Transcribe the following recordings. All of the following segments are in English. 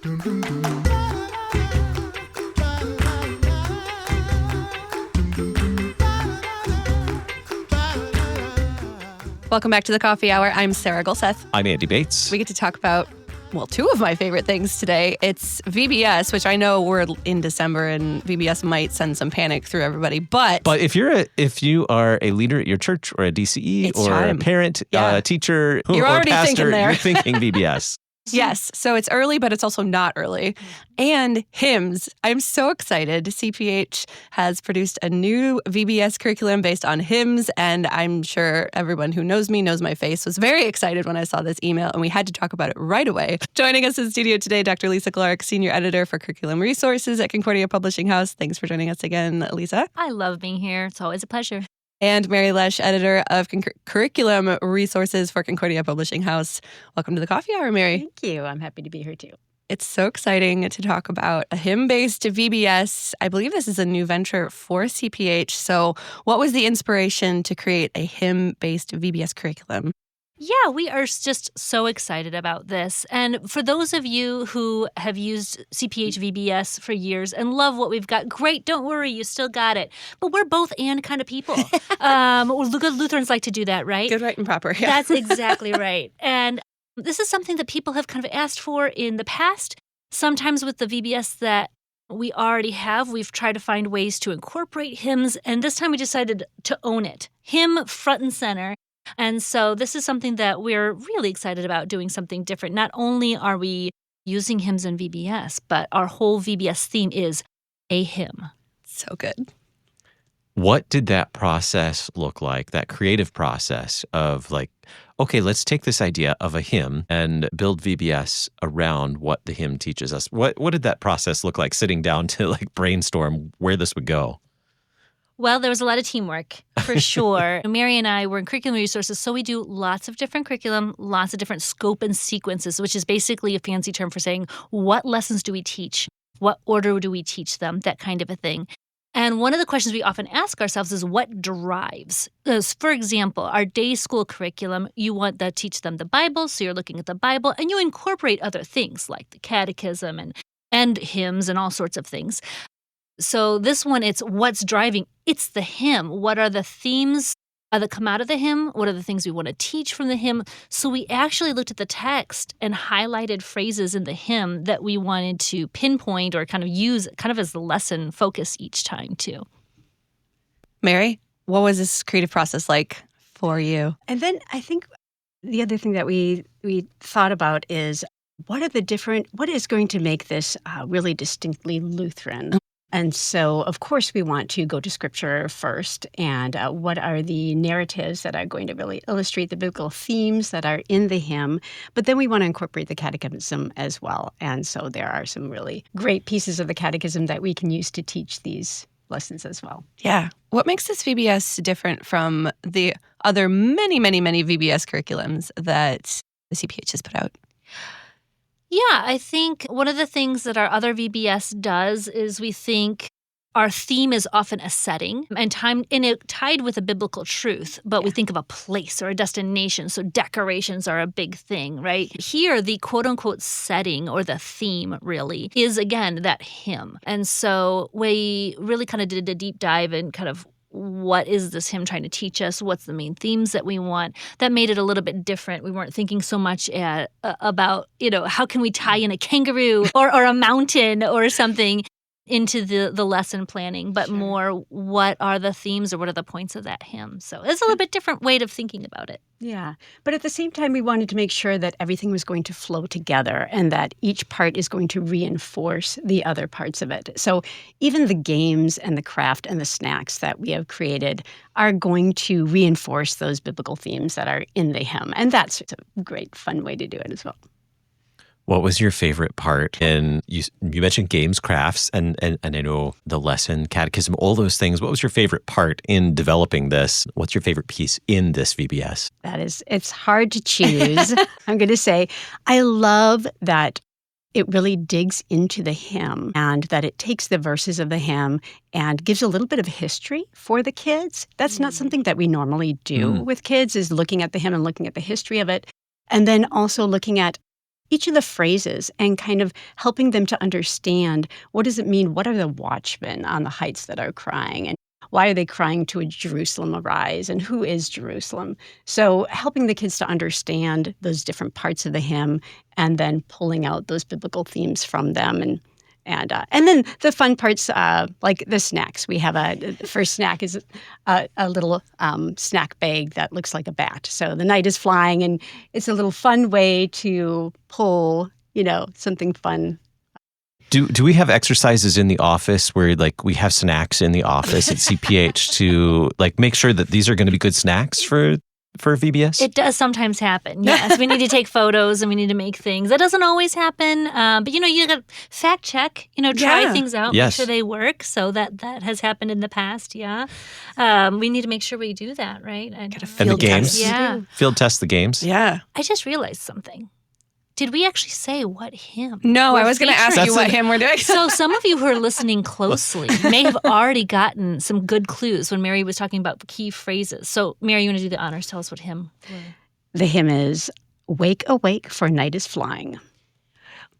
Welcome back to the Coffee Hour. I'm Sarah Gulseth. I'm Andy Bates. We get to talk about, well, two of my favorite things today. It's VBS, which I know we're in December and VBS might send some panic through everybody, but if you are a leader at your church or a DCE it's or time. a parent, Yeah. a teacher, You're or already pastor, thinking there. you're thinking VBS. Yes, so it's early, but it's also not early. And hymns. I'm so excited. CPH has produced a new VBS curriculum based on hymns, and I'm sure everyone who knows me knows my face. Was very excited when I saw this email, and we had to talk about it right away. Joining us in studio today, Dr. Lisa Clark, Senior Editor for Curriculum Resources at Concordia Publishing House. Thanks for joining us again, Lisa. I love being here. It's always a pleasure. And Mary Laesch, Editor of Curriculum Resources for Concordia Publishing House. Welcome to the Coffee Hour, Mary. Thank you. I'm happy to be here, too. It's so exciting to talk about a hymn-based VBS. I believe this is a new venture for CPH. So what was the inspiration to create a hymn-based VBS curriculum? Yeah, we are just so excited about this. And for those of you who have used CPH VBS for years and love what we've got, great, don't worry, you still got it. But we're both and kind of people. Good Lutherans like to do that, right? Good, right, and proper. Yeah. That's exactly right. And this is something that people have kind of asked for in the past. Sometimes with the VBS that we already have, we've tried to find ways to incorporate hymns. And this time we decided to own it. Hymn front and center. And so this is something that we're really excited about, doing something different. Not only are we using hymns in VBS, but our whole VBS theme is a hymn. So good. What did that process look like, that creative process of like, okay, let's take this idea of a hymn and build VBS around what the hymn teaches us? What did that process look like, sitting down to like brainstorm where this would go? Well, there was a lot of teamwork, for sure. Mary and I were in curriculum resources, so we do lots of different curriculum, lots of different scope and sequences, which is basically a fancy term for saying what lessons do we teach? What order do we teach them? That kind of a thing. And one of the questions we often ask ourselves is what drives? For example, our day school curriculum, you want to teach them the Bible, so you're looking at the Bible, and you incorporate other things like the catechism and hymns and all sorts of things. So this one, it's what's driving. It's the hymn. What are the themes that come out of the hymn? What are the things we want to teach from the hymn? So we actually looked at the text and highlighted phrases in the hymn that we wanted to pinpoint or kind of use kind of as the lesson focus each time too. Mary, what was this creative process like for you? And then I think the other thing that we thought about is what is going to make this really distinctly Lutheran? And so, of course, we want to go to Scripture first. And what are the narratives that are going to really illustrate the biblical themes that are in the hymn? But then we want to incorporate the catechism as well. And so there are some really great pieces of the catechism that we can use to teach these lessons as well. Yeah. What makes this VBS different from the other many, many, many VBS curriculums that the CPH has put out? Yeah, I think one of the things that our other VBS does is we think our theme is often a setting and tied with a biblical truth, but we think of a place or a destination, so decorations are a big thing, right? Here, the quote-unquote setting or the theme really is, again, that hymn. And so we really kind of did a deep dive in kind of what is this hymn trying to teach us? What's the main themes that we want? That made it a little bit different. We weren't thinking so much about, how can we tie in a kangaroo or a mountain or something into the lesson planning, but more what are the themes or what are the points of that hymn? So it's a little bit different way of thinking about it. Yeah. But at the same time, we wanted to make sure that everything was going to flow together and that each part is going to reinforce the other parts of it. So even the games and the craft and the snacks that we have created are going to reinforce those biblical themes that are in the hymn. And that's a great, fun way to do it as well. What was your favorite part? And you mentioned games, crafts, and I know the lesson, catechism, all those things. What was your favorite part in developing this? What's your favorite piece in this VBS? It's hard to choose. I'm going to say I love that it really digs into the hymn and that it takes the verses of the hymn and gives a little bit of history for the kids. That's not something that we normally do with kids, is looking at the hymn and looking at the history of it. And then also looking at each of the phrases and kind of helping them to understand, what does it mean? What are the watchmen on the heights that are crying? And why are they crying to a Jerusalem arise? And who is Jerusalem? So helping the kids to understand those different parts of the hymn and then pulling out those biblical themes from them. And then the fun parts, like the snacks. We have the first snack is a little snack bag that looks like a bat. So the night is flying, and it's a little fun way to pull, something fun. Do we have exercises in the office where like we have snacks in the office at CPH to like make sure that these are going to be good snacks for VBS? It does sometimes happen. Yes, we need to take photos and we need to make things. That doesn't always happen, but you got to fact check. Try things out, Yes. make sure they work. So that has happened in the past. Yeah, we need to make sure we do that, right? And the games, field test the games. Yeah. I just realized something. Did we actually say what hymn? No, I was going to ask you what hymn we're doing. So some of you who are listening closely may have already gotten some good clues when Mary was talking about key phrases. So, Mary, you want to do the honors? Tell us what hymn. The hymn is "Wake, Awake, for Night is Flying."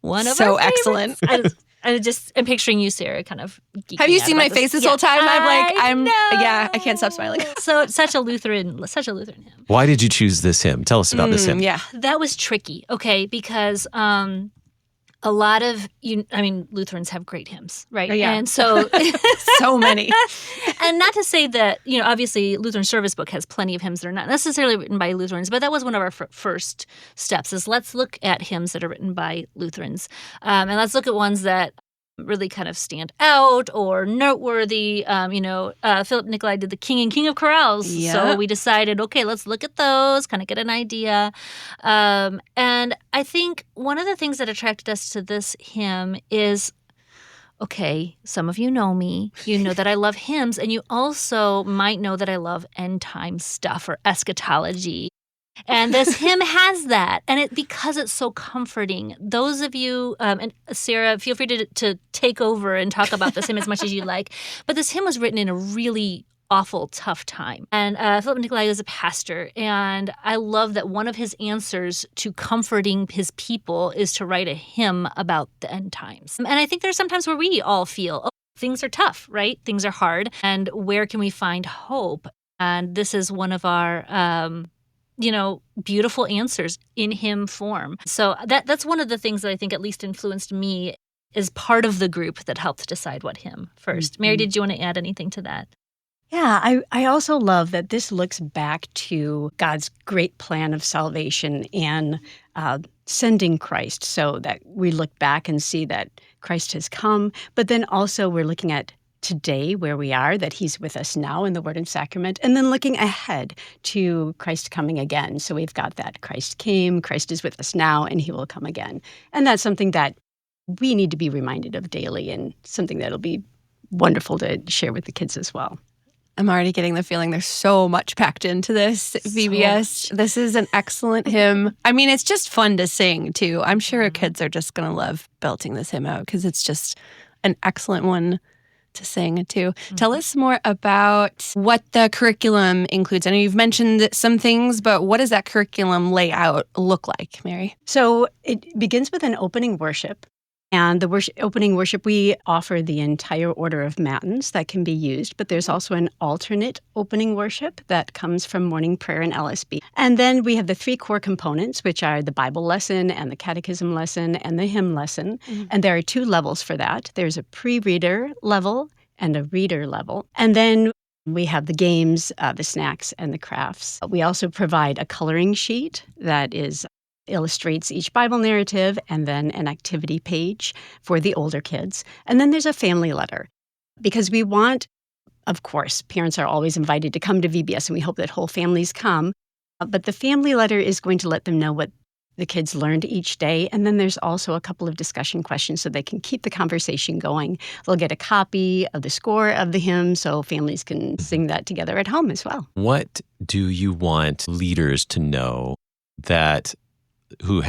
One of so our favorites. excellent. I'm picturing you, Sarah, kind of geeking Have you out seen about my face this Yeah. whole time? I I can't stop smiling. So it's such a Lutheran hymn. Why did you choose this hymn? Tell us about this hymn. Yeah. That was tricky, okay, because a lot of Lutherans have great hymns, right? Oh, yeah. And so So many. And not to say that, obviously Lutheran Service Book has plenty of hymns that are not necessarily written by Lutherans, but that was one of our first steps is let's look at hymns that are written by Lutherans. And let's look at ones that really kind of stand out or noteworthy. Philip Nicolai did the King of Chorales. Yeah. So we decided, okay, let's look at those, kind of get an idea. And I think one of the things that attracted us to this hymn is, okay, some of you know me. You know that I love hymns, and you also might know that I love end time stuff or eschatology. And this hymn has that, and because it's so comforting. Those of you, and Sarah, feel free to take over and talk about this hymn as much as you like. But this hymn was written in a really awful, tough time. And Philip Nicolai is a pastor, and I love that one of his answers to comforting his people is to write a hymn about the end times. And I think there's sometimes where we all feel, things are tough, right? Things are hard, and where can we find hope? And this is one of our beautiful answers in hymn form. So that's one of the things that I think at least influenced me as part of the group that helped decide what hymn first. Mary, did you want to add anything to that? Yeah, I also love that this looks back to God's great plan of salvation and sending Christ, so that we look back and see that Christ has come, but then also we're looking at today where we are, that he's with us now in the Word and Sacrament, and then looking ahead to Christ coming again. So we've got that Christ came, Christ is with us now, and he will come again. And that's something that we need to be reminded of daily, and something that'll be wonderful to share with the kids as well. I'm already getting the feeling there's so much packed into this VBS. This is an excellent hymn. I mean, it's just fun to sing, too. I'm sure kids are just going to love belting this hymn out because it's just an excellent one to sing, too. Mm-hmm. Tell us more about what the curriculum includes. I know you've mentioned some things, but what does that curriculum layout look like, Mary? So it begins with an opening worship. And the opening worship, we offer the entire order of matins that can be used, but there's also an alternate opening worship that comes from morning prayer and LSB. And then we have the three core components, which are the Bible lesson and the catechism lesson and the hymn lesson. Mm-hmm. And there are two levels for that. There's a pre-reader level and a reader level. And then we have the games, the snacks, and the crafts. We also provide a coloring sheet that illustrates each Bible narrative, and then an activity page for the older kids. And then there's a family letter, because we want, of course, parents are always invited to come to VBS, and we hope that whole families come. But the family letter is going to let them know what the kids learned each day. And then there's also a couple of discussion questions so they can keep the conversation going. They'll get a copy of the score of the hymn so families can sing that together at home as well. What do you want leaders to know that who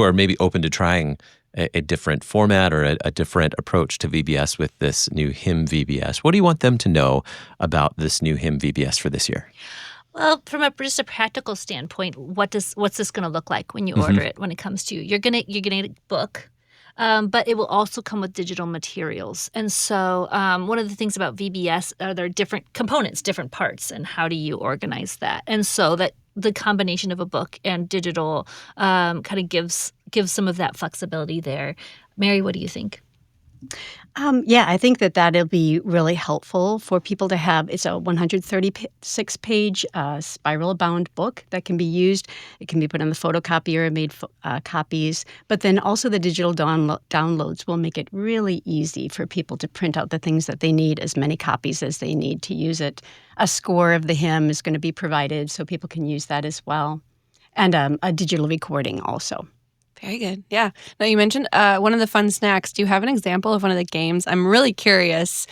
are maybe open to trying a different format or a different approach to VBS with this new Hymn VBS? What do you want them to know about this new Hymn VBS for this year? Well, from just a practical standpoint, what's this going to look like when you order it? When it comes to you're gonna get a book, but it will also come with digital materials. And so, one of the things about VBS are there are different components, different parts, and how do you organize that? And so that the combination of a book and digital kind of gives some of that flexibility there. Mary, what do you think? Yeah, I think that'll be really helpful for people to have. It's a 136-page spiral-bound book that can be used. It can be put on the photocopier and made copies. But then also the digital downloads will make it really easy for people to print out the things that they need, as many copies as they need to use it. A score of the hymn is going to be provided so people can use that as well. And a digital recording also. Very good. Yeah. Now, you mentioned one of the fun snacks. Do you have an example of one of the games? I'm really curious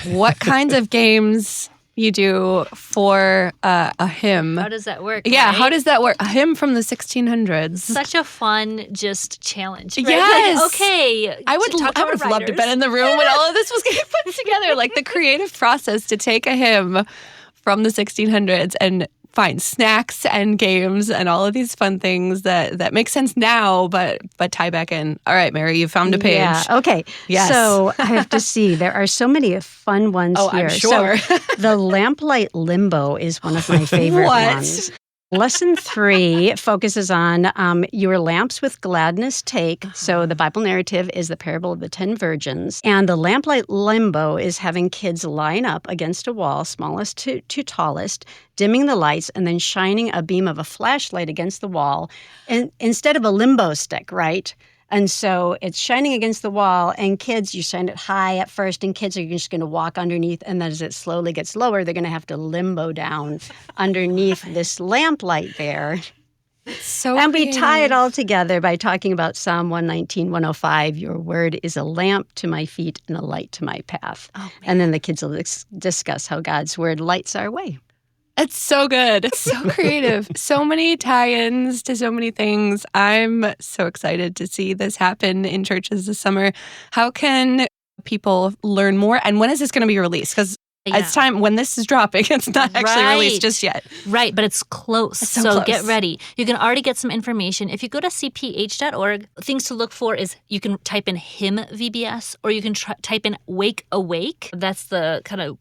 what kinds of games you do for a hymn. How does that work? Yeah, right? how does that work? A hymn from the 1600s. Such a fun just challenge. Right? Yes. Like, okay. I would have loved to have been in the room when all of this was getting put together. Like the creative process to take a hymn from the 1600s and find snacks and games and all of these fun things that make sense now, but tie back in. All right, Mary, you found a page. Yeah, okay. Yes. So I have to see. There are so many fun ones here. I'm sure. So the Lamplight Limbo is one of my favorite ones. Lesson 3 focuses on your lamps with gladness take. So the Bible narrative is the parable of the 10 virgins. And the Lamplight Limbo is having kids line up against a wall, smallest to tallest, dimming the lights, and then shining a beam of a flashlight against the wall and instead of a limbo stick, right? And so it's shining against the wall, and kids, you shine it high at first, and kids are just going to walk underneath, and then as it slowly gets lower, they're going to have to limbo down underneath this lamplight there. So and creative. we tie it all together by talking about Psalm 119, 105. Your word is a lamp to my feet and a light to my path. Oh, and then the kids will discuss how God's word lights our way. It's so good. So creative. So many tie-ins to so many things. I'm so excited to see this happen in churches this summer. How can people learn more? And when is this going to be released? Because it's time when this is dropping. It's not actually released just yet. Right, but it's close. It's so close. Get ready. You can already get some information. If you go to cph.org, things to look for is you can type in Hymn VBS, or you can type in Wake Awake. That's the kind of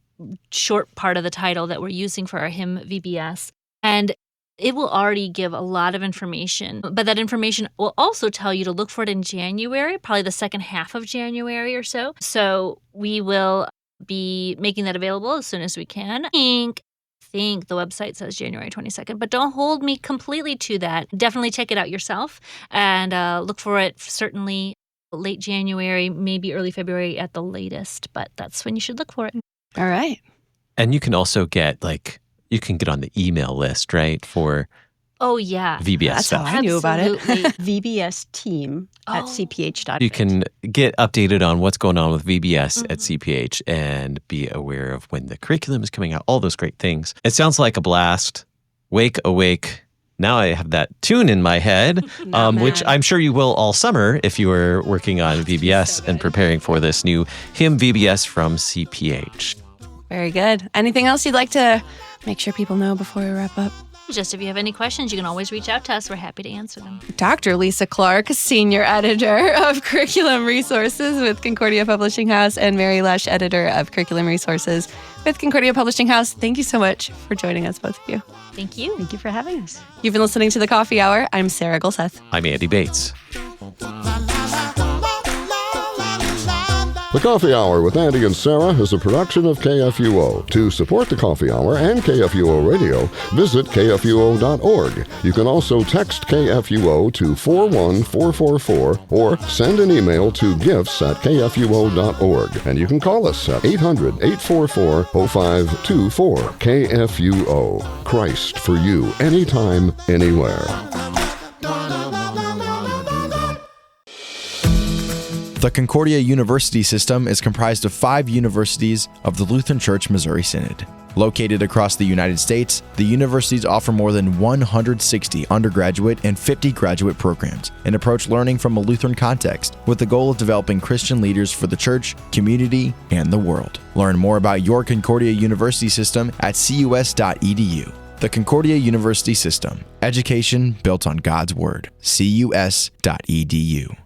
short part of the title that we're using for our Hymn VBS. And it will already give a lot of information, but that information will also tell you to look for it in January, probably the second half of January or so. So we will be making that available as soon as we can. I think the website says January 22nd, but don't hold me completely to that. Definitely check it out yourself and look for it certainly late January, maybe early February at the latest, but that's when you should look for it. All right. And you can also get you can get on the email list, right, for VBS That's stuff. how I knew about it. VBS team at cph.org. You can get updated on what's going on with VBS at CPH and be aware of when the curriculum is coming out, all those great things. It sounds like a blast. Wake Awake. Now I have that tune in my head, which I'm sure you will all summer if you are working on VBS and preparing for this new Hymn VBS from CPH. Very good. Anything else you'd like to make sure people know before we wrap up? Just if you have any questions, you can always reach out to us. We're happy to answer them. Dr. Lisa Clark, Senior Editor of Curriculum Resources with Concordia Publishing House, and Mary Laesch, Editor of Curriculum Resources with Concordia Publishing House. Thank you so much for joining us, both of you. Thank you. Thank you for having us. You've been listening to The Coffee Hour. I'm Sarah Gulseth. I'm Andy Bates. The Coffee Hour with Andy and Sarah is a production of KFUO. To support The Coffee Hour and KFUO Radio, visit kfuo.org. You can also text KFUO to 41444 or send an email to gifts@kfuo.org. And you can call us at 800-844-0524. KFUO. Christ for you, anytime, anywhere. The Concordia University System is comprised of 5 universities of the Lutheran Church Missouri Synod. Located across the United States, the universities offer more than 160 undergraduate and 50 graduate programs and approach learning from a Lutheran context with the goal of developing Christian leaders for the church, community, and the world. Learn more about your Concordia University System at cus.edu. The Concordia University System. Education built on God's Word. CUS.edu.